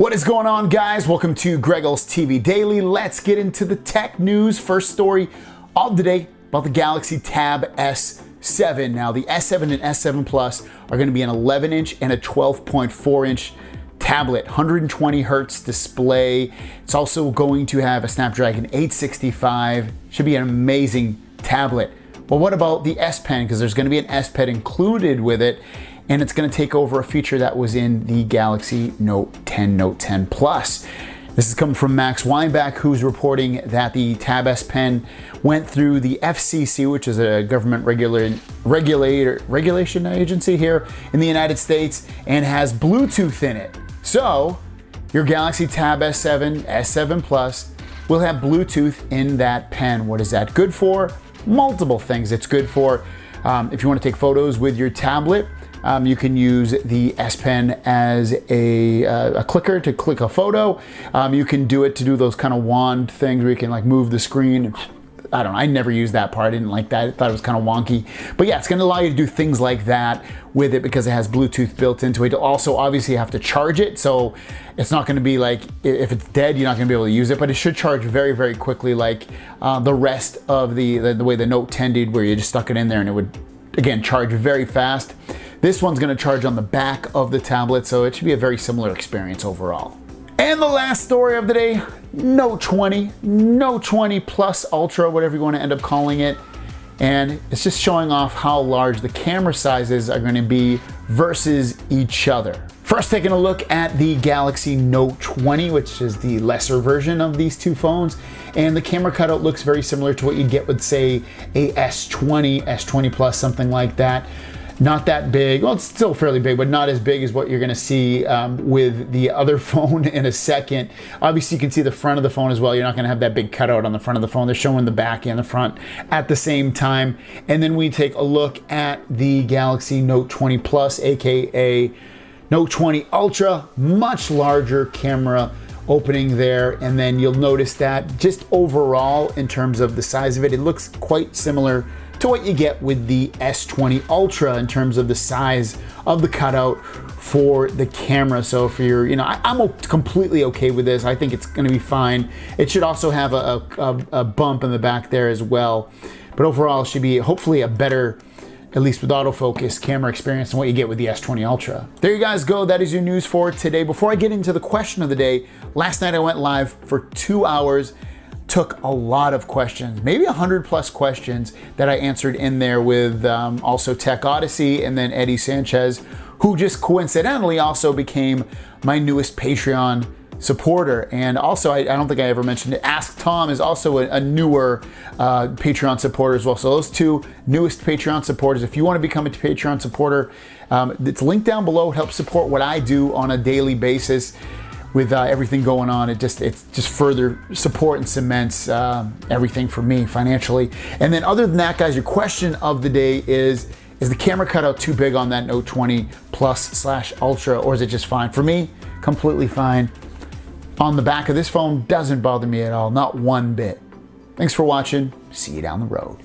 What is going on, guys? Welcome to Greggles TV Daily. Let's get into the tech news. First story of the day about the Galaxy Tab S7. Now, the S7 and S7 Plus are going to be an 11-inch and a 12.4-inch tablet, 120 hertz display. It's also going to have a Snapdragon 865. Should be an amazing tablet. But what about the S Pen? Because there's going to be an S Pen included with it, and it's going to take over a feature that was in the Galaxy Note 10, Note 10 Plus. This is coming from Max Weinbach, who's reporting that the Tab S Pen went through the FCC, which is a government regulation agency here in the United States, and has Bluetooth in it. So your Galaxy Tab S7, S7 Plus will have Bluetooth in that pen. What is that good for? Multiple things it's good for. If you want to take photos with your tablet, you can use the S Pen as a clicker to click a photo. You can do it to do those kind of wand things where you can like move the screen. I don't know, I never used that part. I didn't like that. I thought it was kind of wonky. But yeah, it's going to allow you to do things like that with it because it has Bluetooth built into it. You'll also obviously have to charge it. So it's not going to be like, if it's dead, you're not going to be able to use it. But it should charge very, very quickly, like the rest of the way the Note 10 did, where you just stuck it in there and it would, again, charge very fast. This one's going to charge on the back of the tablet, so it should be a very similar experience overall. And the last story of the day, Note 20, Note 20 Plus Ultra, whatever you want to end up calling it. And it's just showing off how large the camera sizes are going to be versus each other. First, taking a look at the Galaxy Note 20, which is the lesser version of these two phones. And the camera cutout looks very similar to what you'd get with, say, a S20, S20 Plus, something like that. Not that big. Well, it's still fairly big, but not as big as what you're gonna see with the other phone in a second. Obviously, you can see the front of the phone as well. You're not gonna have that big cutout on the front of the phone. They're showing the back and the front at the same time. And then we take a look at the Galaxy Note 20 Plus, AKA Note 20 Ultra, much larger camera opening there. And then you'll notice that just overall, in terms of the size of it, it looks quite similar to what you get with the S20 Ultra in terms of the size of the cutout for the camera. So if you're, I'm completely okay with this. I think it's gonna be fine. It should also have a bump in the back there as well. But overall, it should be hopefully a better, at least with autofocus, camera experience than what you get with the S20 Ultra. There you guys go. That is your news for today. Before I get into the question of the day, last night I went live for 2 hours. Took a lot of questions, maybe 100+ questions that I answered in there with also Tech Odyssey and then Eddie Sanchez, who just coincidentally also became my newest Patreon supporter. And also, I don't think I ever mentioned it, Ask Tom is also a newer Patreon supporter as well. So those two newest Patreon supporters, if you want to become a Patreon supporter, it's linked down below. It helps support what I do on a daily basis. With everything going on, it's just further support and cements everything for me financially. And then other than that, guys, your question of the day is the camera cutout too big on that Note 20 Plus/Ultra, or is it just fine? For me, completely fine. On the back of this phone, doesn't bother me at all, not one bit. Thanks for watching. See you down the road.